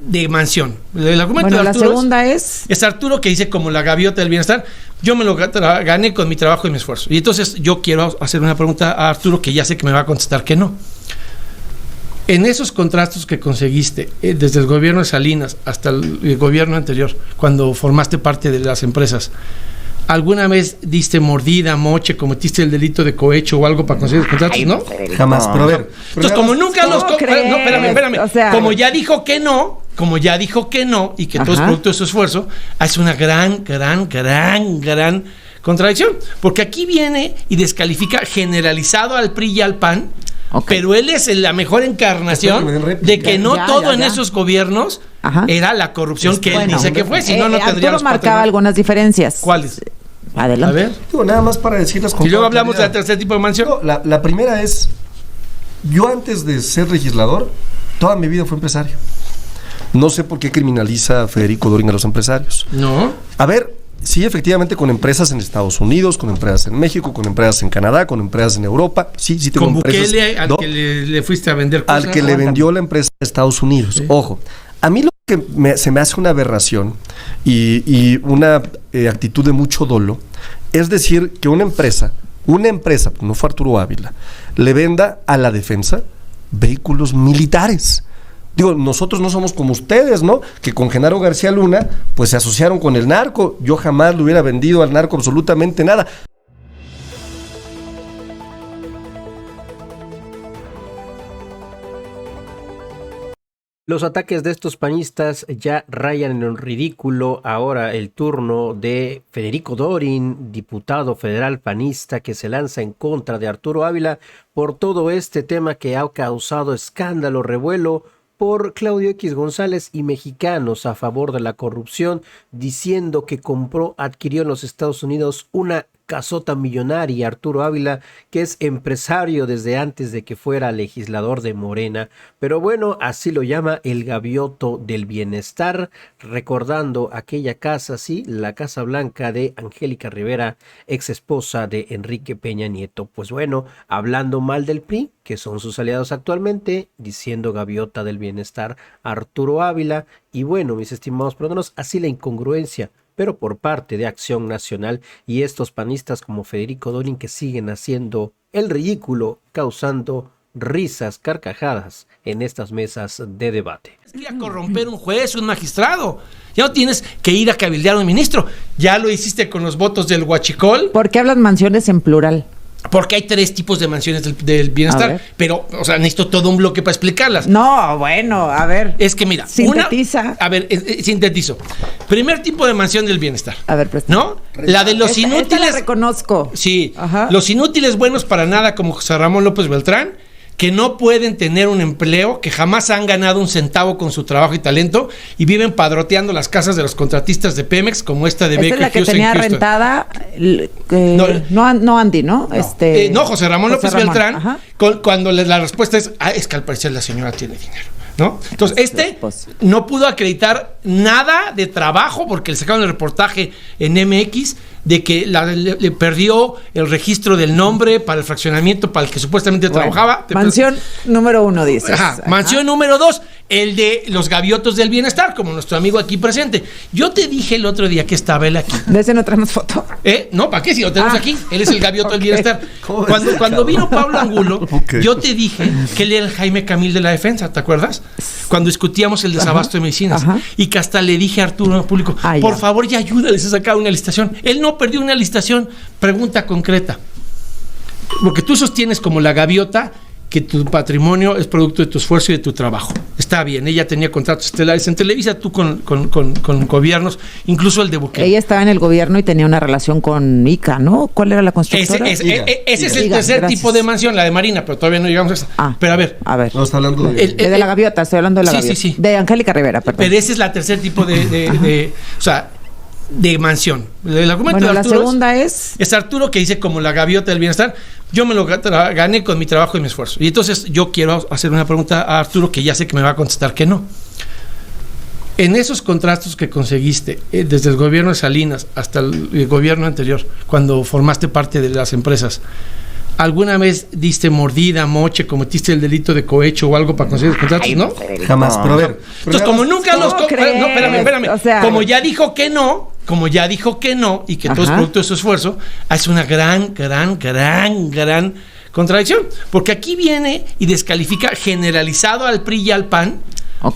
de mansión. El argumento bueno, de Arturo la segunda es Arturo, que dice como la gaviota del bienestar, yo me lo gané con mi trabajo y mi esfuerzo. Y entonces yo quiero hacer una pregunta a Arturo, que ya sé que me va a contestar que no. En esos contratos que conseguiste, desde el gobierno de Salinas hasta el gobierno anterior, cuando formaste parte de las empresas, ¿alguna vez diste mordida, moche, cometiste el delito de cohecho o algo para conseguir los contratos? ¿No? Jamás, pero a ver. Entonces, como nunca los... No, espérame. O sea, como ya dijo que no, y que todo es producto de su esfuerzo, es una gran contradicción. Porque aquí viene y descalifica generalizado al PRI y al PAN, pero él es la mejor encarnación de que no todo en esos gobiernos era la corrupción que él dice que fue, si no, no tendría Arturo marcaba algunas diferencias. ¿Cuáles? Adelante. A ver. Digo, nada más para decirles con Y luego hablamos del tercer tipo de mansión. No, la primera es, yo antes de ser legislador, toda mi vida fui empresario. No sé por qué criminaliza Federico Dorin a los empresarios. No. A ver, sí, efectivamente, con empresas en Estados Unidos, con empresas en México, con empresas en Canadá, con empresas en Europa. Sí tengo con empresas. Bukele, al que le fuiste a vender cosas. Al que le vendió la empresa a Estados Unidos. Sí. Ojo, a mí lo que se me hace una aberración y una actitud de mucho dolo es decir que una empresa, no fue Arturo Ávila, le venda a la defensa vehículos militares. Digo, nosotros no somos como ustedes, ¿no? Que con Genaro García Luna, pues se asociaron con el narco. Yo jamás le hubiera vendido al narco absolutamente nada. Los ataques de estos panistas ya rayan en el ridículo. Ahora el turno de Federico Dorin, diputado federal panista, que se lanza en contra de Arturo Ávila por todo este tema que ha causado escándalo, revuelo, por Claudio X González y mexicanos a favor de la corrupción, diciendo que adquirió en los Estados Unidos una casota millonaria. Arturo Ávila, que es empresario desde antes de que fuera legislador de Morena, pero bueno, así lo llama el gavioto del bienestar, recordando aquella casa, sí, la Casa Blanca de Angélica Rivera, ex esposa de Enrique Peña Nieto. Pues bueno, hablando mal del PRI, que son sus aliados actualmente, diciendo gaviota del bienestar Arturo Ávila. Y bueno, mis estimados peruanos, así la incongruencia, pero por parte de Acción Nacional y estos panistas como Federico Dorin, que siguen haciendo el ridículo, causando risas, carcajadas en estas mesas de debate. Es que a corromper un juez, un magistrado. Ya no tienes que ir a cabildear a un ministro. Ya lo hiciste con los votos del huachicol. ¿Por qué hablan mansiones en plural? Porque hay 3 tipos de mansiones del bienestar, pero, o sea, necesito todo un bloque para explicarlas. No, bueno, a ver. Es que mira, sintetiza. Sintetizo. Primer tipo de mansión del bienestar. A ver, presta. ¿No? La de los inútiles. Esta la reconozco. Sí. Ajá. Los inútiles buenos para nada, como José Ramón López Beltrán, que no pueden tener un empleo, que jamás han ganado un centavo con su trabajo y talento, y viven padroteando las casas de los contratistas de Pemex, como esta de Baker Hughes. Esta es la que tenía rentada, no Andy, ¿no? No, José Ramón López Beltrán, cuando la respuesta es que al parecer la señora tiene dinero, ¿no? Entonces, no pudo acreditar nada de trabajo, porque le sacaron el reportaje en MX, de que le perdió el registro del nombre para el fraccionamiento para el que supuestamente trabajaba. Mansión número 1, dices. Mansión número 2, el de los gaviotos del bienestar, como nuestro amigo aquí presente. Yo te dije el otro día que estaba él aquí. ¿De ese no traemos foto? No, ¿para qué? Si lo tenemos aquí. Él es el gavioto del bienestar. Cuando vino Pablo Angulo, yo te dije que él era el Jaime Camil de la defensa, ¿te acuerdas? Cuando discutíamos el desabasto de medicinas. Y que hasta le dije a Arturo en público, por favor, ya ayúdales a sacar una licitación. Él no perdió una licitación. Pregunta concreta. Porque tú sostienes como la gaviota que tu patrimonio es producto de tu esfuerzo y de tu trabajo. Está bien, ella tenía contratos estelares en Televisa, tú con gobiernos, incluso el de Bukele. Ella estaba en el gobierno y tenía una relación con ICA, ¿no? ¿Cuál era la constructora? Ese es el tercer tipo de mansión, la de Marina, pero todavía no llegamos a esa. Pero a ver. No, está hablando de la gaviota, estoy hablando de la gaviota. Sí. De Angélica Rivera, perdón. Pero ese es la tercer tipo de mansión. El argumento de Arturo la segunda es Arturo, que dice como la gaviota del bienestar, yo me lo gané con mi trabajo y mi esfuerzo. Y entonces yo quiero hacer una pregunta a Arturo, que ya sé que me va a contestar que no. En esos contratos que conseguiste, desde el gobierno de Salinas hasta el gobierno anterior, cuando formaste parte de las empresas, ¿Alguna vez diste mordida, moche, cometiste el delito de cohecho o algo para conseguir los contratos? ¿No? Jamás, pero a ver. Entonces, como nunca los... No, espérame. O sea, como ya dijo que no, y que todo es producto de su esfuerzo, es una gran contradicción. Porque aquí viene y descalifica generalizado al PRI y al PAN,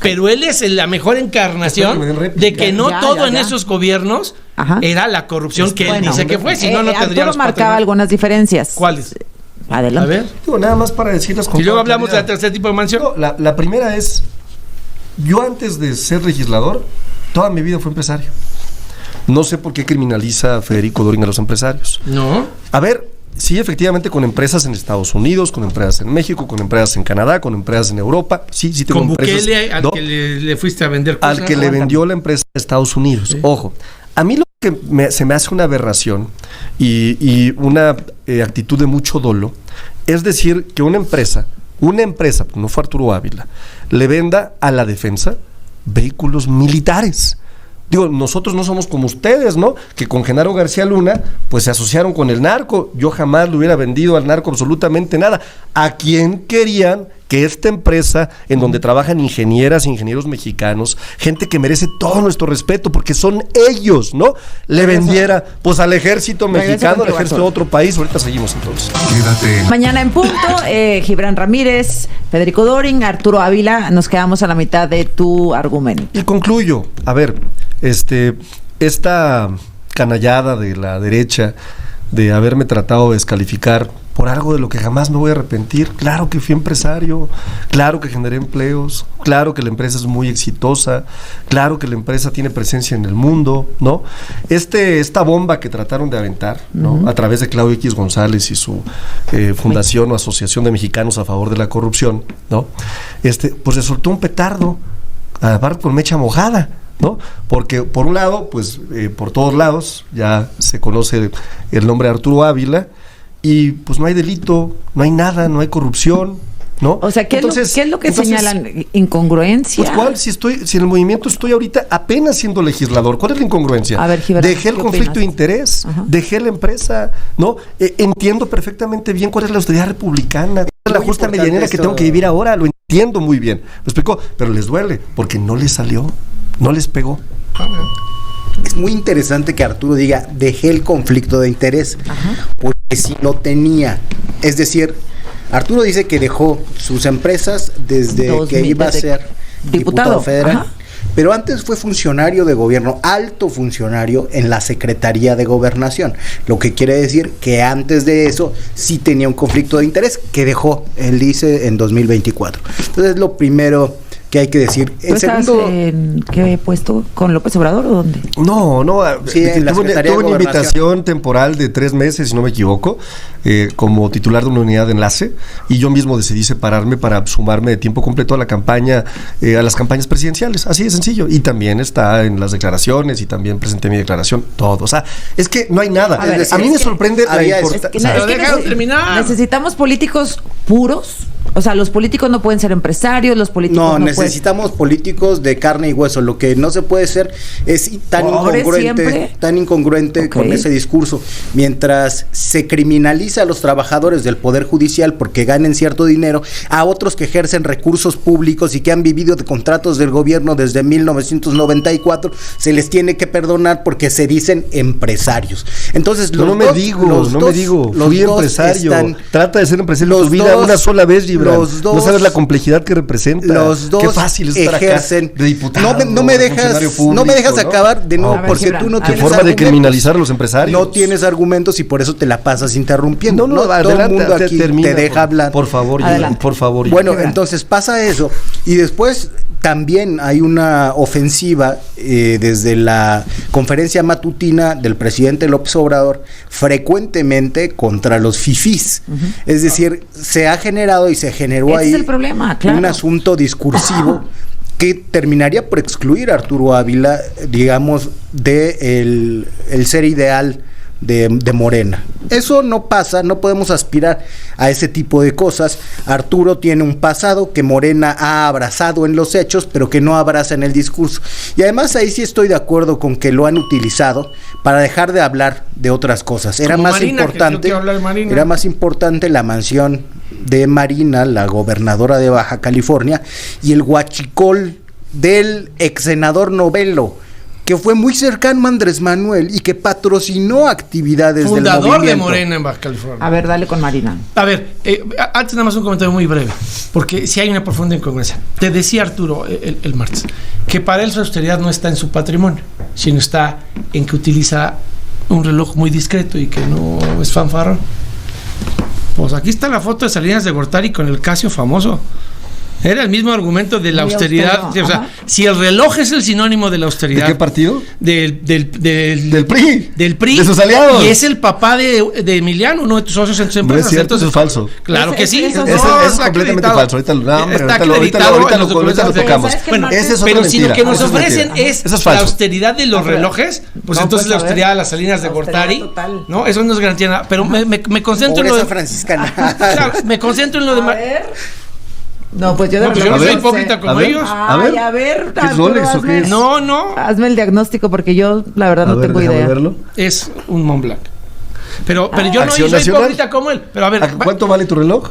pero él es la mejor encarnación de que no todo en esos gobiernos era la corrupción que él dice que fue, si no, no tendríamos... Arturo marcaba algunas diferencias. ¿Cuáles? Adelante. A ver. Digo, nada más para decirlas con Y luego hablamos del tercer tipo de mansión. No, la primera es, yo antes de ser legislador, toda mi vida fui empresario. No sé por qué criminaliza Federico Dorin a los empresarios. No. A ver, sí, efectivamente, con empresas en Estados Unidos, con empresas en México, con empresas en Canadá, con empresas en Europa. Sí tengo con empresas. Bukele, al que le fuiste a vender cosas. Al que le vendió la empresa a Estados Unidos. Sí. Ojo, a mí lo que se me hace una aberración y una actitud de mucho dolo es decir que una empresa, no fue Arturo Ávila, le venda a la defensa vehículos militares. Digo, nosotros no somos como ustedes, ¿no? Que con Genaro García Luna, pues se asociaron con el narco. Yo jamás le hubiera vendido al narco absolutamente nada. ¿A quién querían que esta empresa, en donde trabajan ingenieros mexicanos, gente que merece todo nuestro respeto, porque son ellos, ¿no? Le vendiera, pues, al ejército mexicano, al ejército de otro país? Ahorita seguimos entonces. Quédate. Mañana en punto, Gibran Ramírez, Federico Dorin, Arturo Ávila, nos quedamos a la mitad de tu argumento. Y concluyo, a ver, esta canallada de la derecha de haberme tratado de descalificar por algo de lo que jamás me voy a arrepentir. Claro que fui empresario, claro que generé empleos, claro que la empresa es muy exitosa, claro que la empresa tiene presencia en el mundo, ¿no? Esta bomba que trataron de aventar, ¿no? A través de Claudio X González y su fundación o asociación de mexicanos a favor de la corrupción, ¿no? Pues resultó un petardo, aparte con mecha mojada, ¿no? Porque por un lado, pues por todos lados ya se conoce el nombre de Arturo Ávila y pues no hay delito, no hay nada, no hay corrupción, ¿no? O sea, ¿qué es lo que señalan? ¿Incongruencia? Pues ¿cuál? Si en el movimiento estoy ahorita apenas siendo legislador, ¿cuál es la incongruencia? A ver, Gibran, dejé el conflicto de interés, dejé la empresa, ¿no? Entiendo perfectamente bien cuál es la austeridad republicana, cuál es la justa medianera que tengo que vivir ahora, lo entiendo muy bien, ¿me explico? Pero les duele, porque no les salió, no les pegó. Es muy interesante que Arturo diga, dejé el conflicto de interés, porque sí lo tenía. Es decir, Arturo dice que dejó sus empresas desde que iba a ser diputado federal, pero antes fue funcionario de gobierno, alto funcionario en la Secretaría de Gobernación, lo que quiere decir que antes de eso sí tenía un conflicto de interés que dejó, él dice, en 2024. Entonces, lo primero que hay que decir. ¿Tú estás en qué puesto? ¿Con López Obrador o dónde? No, sí, tuve una invitación temporal de 3 meses, si no me equivoco, como titular de una unidad de enlace, y yo mismo decidí separarme para sumarme de tiempo completo a la campaña, a las campañas presidenciales, así de sencillo, y también está en las declaraciones, y también presenté mi declaración, todo, o sea, es que no hay nada. A mí me sorprende la importancia. Necesitamos políticos puros. O sea, los políticos no pueden ser empresarios, los políticos no necesitamos políticos de carne y hueso. Lo que no se puede ser es tan incongruente con ese discurso. Mientras se criminaliza a los trabajadores del Poder Judicial porque ganen cierto dinero, a otros que ejercen recursos públicos y que han vivido de contratos del gobierno desde 1994, se les tiene que perdonar porque se dicen empresarios. Entonces, no me digo, fui empresario. Trata de ser empresario en tu vida una sola vez, Gibran. No sabes la complejidad que representa. Los dos qué fácil es estar ejercen acá de diputado, no me dejas acabar de nuevo, porque Gibran, tú no tienes forma de criminalizar a los empresarios. No tienes argumentos y por eso te la pasas interrumpiendo. No, todo el mundo aquí te deja hablar. Por favor, Gibran. Bueno, entonces pasa eso y después también hay una ofensiva desde la conferencia matutina del presidente López Obrador frecuentemente contra los fifís. Es decir, se ha generado y se generó ahí el problema, claro, un asunto discursivo que terminaría por excluir a Arturo Ávila, digamos, de el ser ideal de Morena. Eso no pasa, no podemos aspirar a ese tipo de cosas. Arturo tiene un pasado que Morena ha abrazado en los hechos, pero que no abraza en el discurso. Y además ahí sí estoy de acuerdo con que lo han utilizado para dejar de hablar de otras cosas. Era más importante la mansión de Marina, la gobernadora de Baja California, y el huachicol del ex senador Novelo, que fue muy cercano a Andrés Manuel y que patrocinó actividades del movimiento. Fundador de Morena en Baja California. A ver, dale con Marina. A ver, antes nada más un comentario muy breve, porque si hay una profunda incongruencia. Te decía Arturo el martes, que para él su austeridad no está en su patrimonio, sino está en que utiliza un reloj muy discreto y que no es fanfarrón. Pues aquí está la foto de Salinas de Gortari con el Casio famoso. Era el mismo argumento de la austeridad. O sea, si el reloj es el sinónimo de la austeridad. ¿De qué partido? Del PRI. Del PRI. De sus aliados. Y es el papá de Emiliano, uno de tus socios en tus empresas. No es cierto, eso es falso. Claro que sí. Es completamente falso. Ahorita lo tocamos. Bueno, esa es otra pero mentira. si lo que nos ofrecen es la austeridad de los relojes, pues No, entonces pues, la a ver. austeridad de las Salinas de Gortari, total. ¿no? Eso no es garantía nada. Pero me concentro en lo Pobreza de... franciscana. Claro, me concentro en lo de... A ver. No, pues yo de No, pues yo verdad no soy sé. hipócrita como A ver. ellos. Ay, a ver, ¿Qué es Rolex o qué es? No, Hazme el diagnóstico porque yo la verdad no tengo idea. Verlo. es un Mont Blanc. Pero yo no ¿Acción soy Nacional? hipócrita como él. Pero a ver, ¿Cuánto vale tu reloj?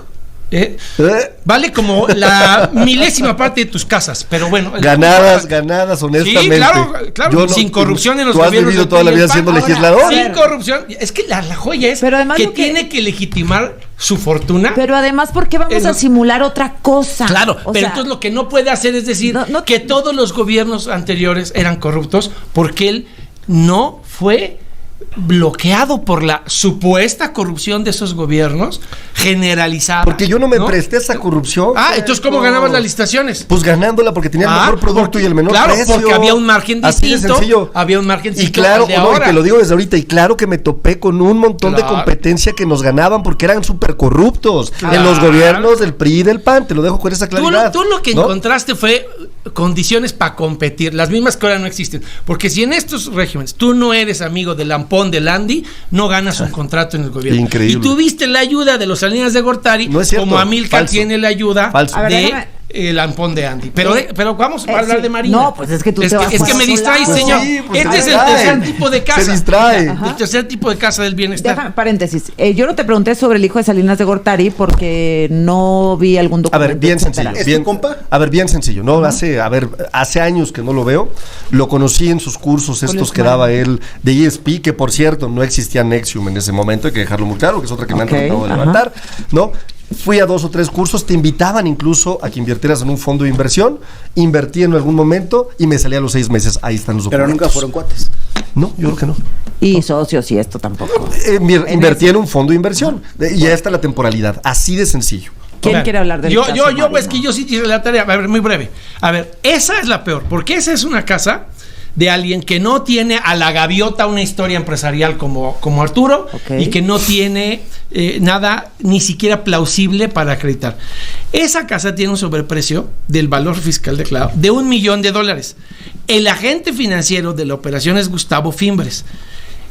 vale como la milésima parte de tus casas, pero bueno. Ganadas, honestamente. Sí, claro, Yo sin corrupción en los Tú has gobiernos vivido del toda la PRI y vida el siendo PAN. legislador. Sin corrupción. Es que la joya es Pero además que lo que- tiene que legitimar su fortuna. Pero además, ¿por qué vamos a simular otra cosa? Claro, O pero sea, entonces lo que no puede hacer es decir No, que todos los gobiernos anteriores eran corruptos porque él no fue bloqueado por la supuesta corrupción de esos gobiernos generalizada. Porque yo no me presté a esa corrupción. Entonces ¿cómo ganabas las licitaciones? Pues ganándola porque tenía el mejor producto y el menor claro, precio. porque había un margen Así de distinto. sencillo. Había un margen Y distinto claro, al de y ahora. te lo digo desde ahorita, y claro que me topé con un montón de Claro. competencia que nos ganaban porque eran súper corruptos Claro. en los gobiernos del PRI y del PAN, te lo dejo con esa claridad. Tú lo que ¿no? encontraste fue condiciones para competir, las mismas que ahora no existen. Porque si en estos regímenes tú no eres amigo del Lampón de Landy, no ganas un contrato en el gobierno. Increíble. Y tuviste la ayuda de los Salinas de Gortari, No es cierto, como Amílcar falso. tiene la ayuda Falso. A ver, de déjame- el Lampón de Andy. Pero vamos a hablar sí. de Marina. No, pues es que tú te vas es por que me otro distraes, lado. señor. Sí, pues Este se es el distrae. tercer tipo de casa. Se distrae. El tercer tipo de casa del bienestar. Deja, paréntesis. Yo no te pregunté sobre el hijo de Salinas de Gortari porque no vi algún A documento. ver, bien etcétera. sencillo. ¿Es bien, tu compa? A ver, bien sencillo. No, hace años que no lo veo. Lo conocí en sus cursos estos que daba él de ESP, que por cierto no existía Nexium en ese momento, hay que dejarlo muy claro, que es otra que me han Ok, tratado de ajá. levantar, ¿no? Fui a 2 o 3 cursos, te invitaban incluso a que invirtieras en un fondo de inversión, invertí en algún momento y me salí a los 6 meses. Ahí están los Pero documentos. nunca fueron cuates. No, yo creo que no. Y socios y esto tampoco. Invertí en un fondo de inversión y ya está la temporalidad, así de sencillo. ¿Quién Vean, quiere hablar del yo, caso yo, Marina? es que yo sí hice la tarea. A ver, muy breve. A ver, esa es la peor, porque esa es una casa de alguien que no tiene a la gaviota una historia empresarial como Arturo, Ok. y que no tiene nada ni siquiera plausible para acreditar. Esa casa tiene un sobreprecio del valor fiscal declarado de $1 millón. El agente financiero de la operación es Gustavo Fimbres.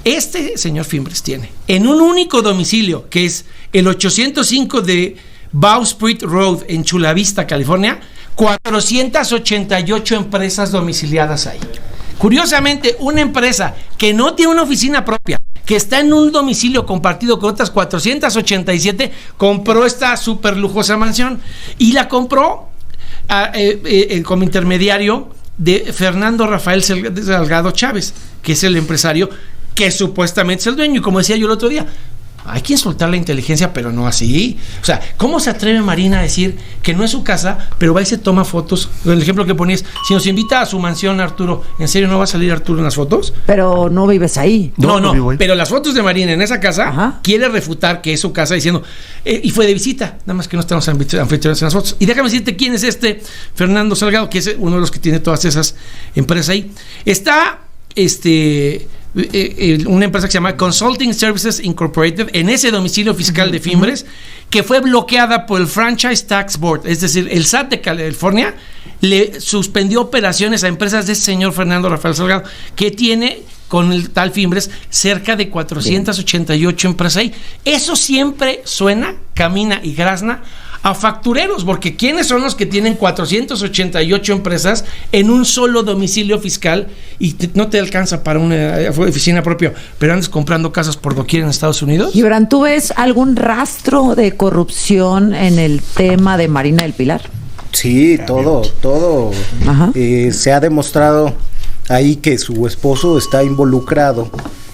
Este señor Fimbres tiene en un único domicilio, que es el 805 de Bowsprit Road en Chula Vista, California, 488 empresas domiciliadas ahí. Curiosamente, una empresa que no tiene una oficina propia, que está en un domicilio compartido con otras 487, compró esta súper lujosa mansión y la compró como intermediario de Fernando Rafael Salgado Chávez, que es el empresario que supuestamente es el dueño. Y como decía yo el otro día, hay que insultar la inteligencia, pero no así. O sea, ¿cómo se atreve Marina a decir que no es su casa, pero va y se toma fotos? El ejemplo que ponías, si nos invita a su mansión, Arturo, ¿en serio no va a salir Arturo en las fotos? Pero no vives ahí. No vivo ahí. Pero las fotos de Marina en esa casa, Ajá. quiere refutar que es su casa diciendo, y fue de visita, nada más que no estamos anfitriones en las fotos. Y déjame decirte quién es este Fernando Salgado, que es uno de los que tiene todas esas empresas ahí. Está una empresa que se llama Consulting Services Incorporated en ese domicilio fiscal de Fimbres, que fue bloqueada por el Franchise Tax Board, es decir, el SAT de California le suspendió operaciones a empresas de ese señor Fernando Rafael Salgado, que tiene con el tal Fimbres, cerca de 488 empresas ahí. Eso siempre suena, camina y grazna a factureros, porque ¿quiénes son los que tienen 488 empresas en un solo domicilio fiscal y no te alcanza para una oficina propia, pero andas comprando casas por doquier en Estados Unidos? Gibran, ¿tú ves algún rastro de corrupción en el tema de Marina del Pilar? Sí, todo. Se ha demostrado ahí que su esposo está involucrado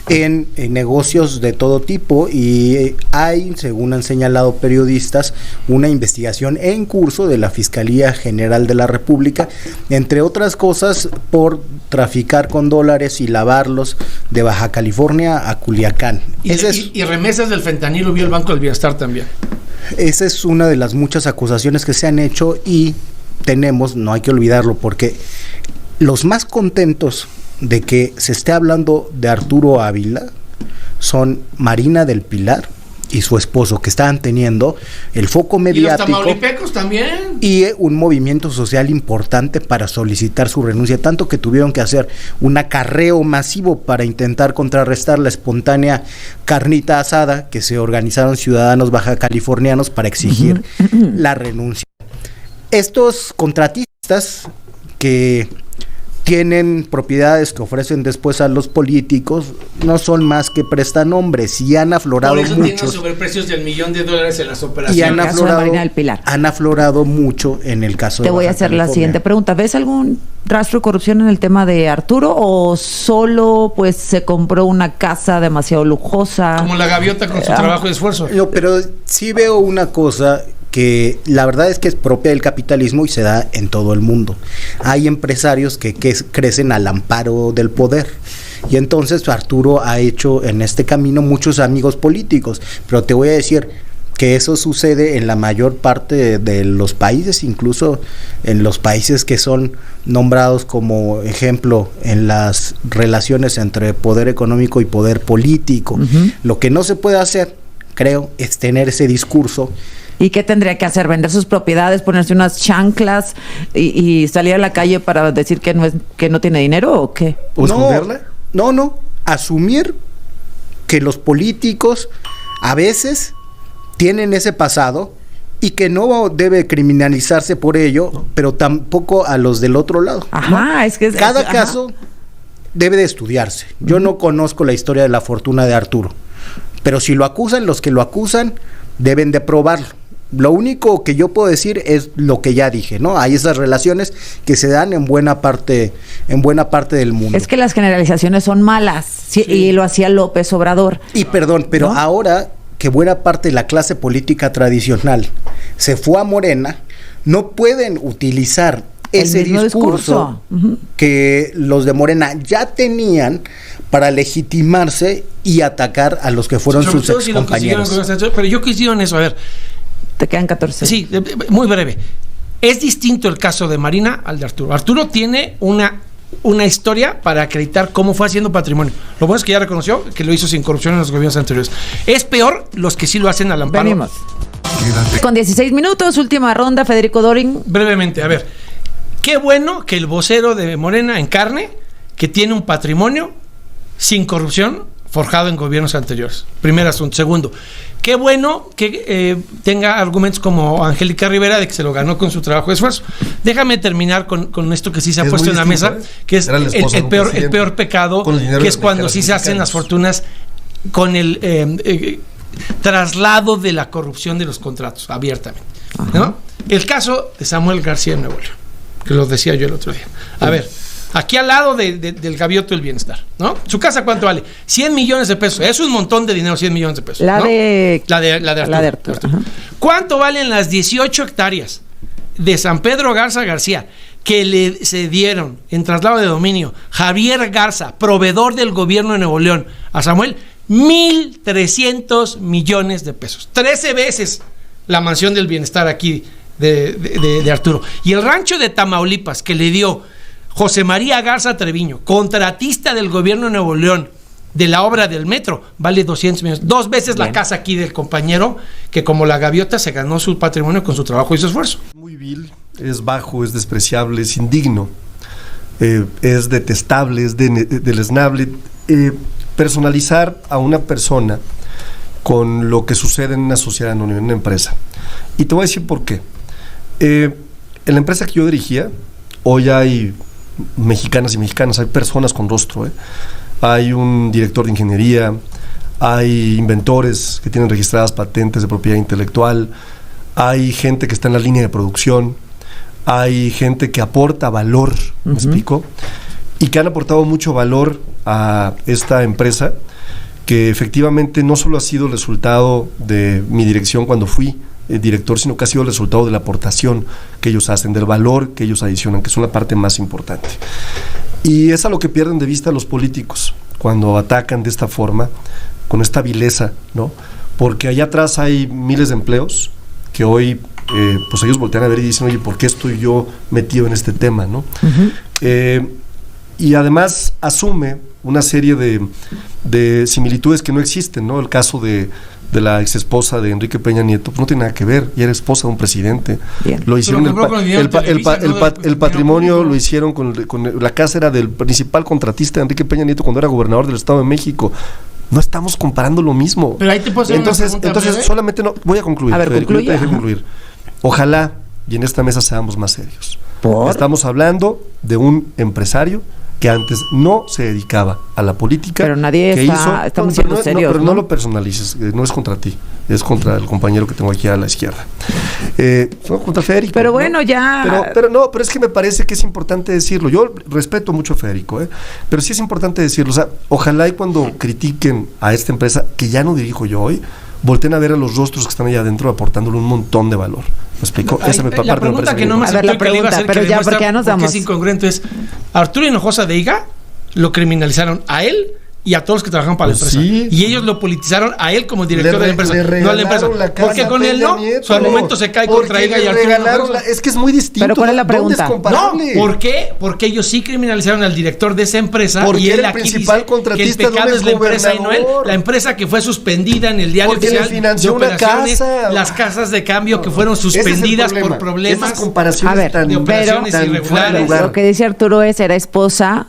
en negocios de todo tipo y hay, según han señalado periodistas, una investigación en curso de la Fiscalía General de la República, entre otras cosas por traficar con dólares y lavarlos de Baja California a Culiacán. Y remesas del fentanilo vía el Banco del Bienestar también. Esa es una de las muchas acusaciones que se han hecho y tenemos, no hay que olvidarlo, porque los más contentos de que se esté hablando de Arturo Ávila son Marina del Pilar y su esposo, que estaban teniendo el foco mediático. Y los tamaulipecos también. Y un movimiento social importante para solicitar su renuncia, tanto que tuvieron que hacer un acarreo masivo para intentar contrarrestar la espontánea carnita asada que se organizaron ciudadanos baja californianos para exigir la renuncia. Estos contratistas que tienen propiedades que ofrecen después a los políticos, no son más que prestanombres y han aflorado muchos. Por eso tienen sobreprecios del $1,000,000 en las operaciones. Y han aflorado mucho en el caso de Te voy a hacer la siguiente pregunta. ¿Ves algún rastro de corrupción en el tema de Arturo o solo pues se compró una casa demasiado lujosa? Como la gaviota con su trabajo y esfuerzo. No, pero sí veo una cosa que la verdad es que es propia del capitalismo y se da en todo el mundo. Hay empresarios que crecen al amparo del poder. Y entonces Arturo ha hecho en este camino muchos amigos políticos, pero te voy a decir que eso sucede en la mayor parte de los países, incluso en los países que son nombrados como ejemplo en las relaciones entre poder económico y poder político. Lo que no se puede hacer, creo, es tener ese discurso. ¿Y qué tendría que hacer? ¿Vender sus propiedades, ponerse unas chanclas y salir a la calle para decir que no tiene dinero o qué? ¿O esconderla? No. Asumir que los políticos a veces tienen ese pasado y que no debe criminalizarse por ello, pero tampoco a los del otro lado. Ajá, ¿no? Es que cada caso debe de estudiarse. Yo no conozco la historia de la fortuna de Arturo, pero si lo acusan, los que lo acusan deben de probarlo. Lo único que yo puedo decir es lo que ya dije, ¿no? Hay esas relaciones que se dan en buena parte del mundo. Es que las generalizaciones son malas, sí. Y lo hacía López Obrador. Y perdón, pero ¿no? Ahora que buena parte de la clase política tradicional se fue a Morena, no pueden utilizar ese discurso que los de Morena ya tenían para legitimarse y atacar a los que fueron sus excompañeros. Pero yo coincido en eso, a ver. Te quedan 14. Sí, muy breve. Es distinto el caso de Marina al de Arturo. Arturo tiene una historia para acreditar cómo fue haciendo patrimonio. Lo bueno es que ya reconoció que lo hizo sin corrupción en los gobiernos anteriores. Es peor los que sí lo hacen al amparo. Venimos. Con 16 minutos, última ronda, Federico Dorin. Brevemente, a ver. Qué bueno que el vocero de Morena encarne que tiene un patrimonio sin corrupción forjado en gobiernos anteriores. Primer asunto. Segundo, qué bueno que tenga argumentos como Angélica Rivera de que se lo ganó con su trabajo de esfuerzo. Déjame terminar con esto que sí se ha puesto en la mesa, que es el peor pecado, que es cuando sí se hacen las fortunas con el traslado de la corrupción de los contratos, abiertamente, ¿no? El caso de Samuel García de Nuevo León, que lo decía yo el otro día. A ver, aquí al lado del Gavioto del Bienestar, ¿no? ¿Su casa cuánto vale? 100 millones de pesos. Es un montón de dinero, 100 millones de pesos. La ¿no? de Arturo. ¿Cuánto valen las 18 hectáreas de San Pedro Garza García que le cedieron en traslado de dominio Javier Garza, proveedor del gobierno de Nuevo León, a Samuel? 1,300 millones de pesos. 13 veces la mansión del bienestar aquí de Arturo. Y el rancho de Tamaulipas que le dio José María Garza Treviño, contratista del gobierno de Nuevo León, de la obra del metro, vale 200 millones. 2 veces la casa aquí del compañero, que como la gaviota se ganó su patrimonio con su trabajo y su esfuerzo. Muy vil, es bajo, es despreciable, es indigno, es detestable, es deleznable. personalizar a una persona con lo que sucede en una sociedad, en una empresa. Y te voy a decir por qué. En la empresa que yo dirigía, hoy hay mexicanas y mexicanas, hay personas con rostro, hay un director de ingeniería, hay inventores que tienen registradas patentes de propiedad intelectual, hay gente que está en la línea de producción, hay gente que aporta valor, ¿me explico? Y que han aportado mucho valor a esta empresa, que efectivamente no solo ha sido el resultado de mi dirección cuando fui director, sino que ha sido el resultado de la aportación que ellos hacen, del valor que ellos adicionan, que es una parte más importante. Y es a lo que pierden de vista los políticos cuando atacan de esta forma, con esta vileza, ¿no? Porque allá atrás hay miles de empleos que hoy, pues ellos voltean a ver y dicen, oye, ¿por qué estoy yo metido en este tema, no? Y además asume una serie de similitudes que no existen, ¿no? El caso de la ex esposa de Enrique Peña Nieto, pues no tiene nada que ver, y era esposa de un presidente. Bien. Lo hicieron el patrimonio lo hicieron con la casa era del principal contratista de Enrique Peña Nieto cuando era gobernador del Estado de México. No estamos comparando lo mismo. Pero ahí te puedo hacer entonces solamente no voy a concluir. A ver, concluir. Ojalá y en esta mesa seamos más serios. Estamos hablando de un empresario que antes no se dedicaba a la política. Pero nadie estamos siendo serios. Pero no lo personalices, no es contra ti, es contra el compañero que tengo aquí a la izquierda. No, contra Federico. Pero bueno, ya. Pero es que me parece que es importante decirlo. Yo respeto mucho a Federico, pero sí es importante decirlo. O sea, ojalá y cuando critiquen a esta empresa, que ya no dirijo yo hoy, volteen a ver a los rostros que están allá adentro aportándole un montón de valor. ¿Me explico? La pregunta que no me aceptó y que le iba a hacer, pero ya, porque ya nos damos. Es incongruente, es Arturo Hinojosa de Higa lo criminalizaron a él y a todos los que trabajan para la empresa. Sí. Y ellos lo politizaron a él como director de la empresa, no a la empresa. Porque con él no, su argumento se cae contra Higa y Arturo Hinojosa. Es que es muy distinto. ¿Pero cuál es la pregunta? No, ¿por qué? Porque ellos sí criminalizaron al director de esa empresa y él aquí dice que el pecado es la empresa y no él. La empresa que fue suspendida en el diario oficial de operaciones, las casas de cambio que fueron suspendidas por problemas de operaciones irregulares. Lo que dice Arturo era esposa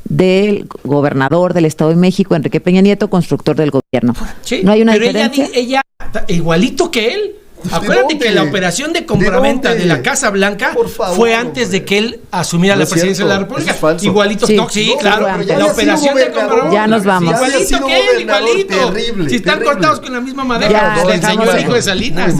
del gobernador del Estado de México, Enrique Peña Nieto, constructor del gobierno. Sí, ¿no hay una pero diferencia? Ella igualito que él. Acuérdate que la operación de compraventa de la Casa Blanca fue antes de que él asumiera la presidencia de la República. Igualito, sí, claro. La operación de compraventa. Ya nos vamos. Igualito que él, igualito. Si están cortados con la misma madera, el señor hijo de Salinas.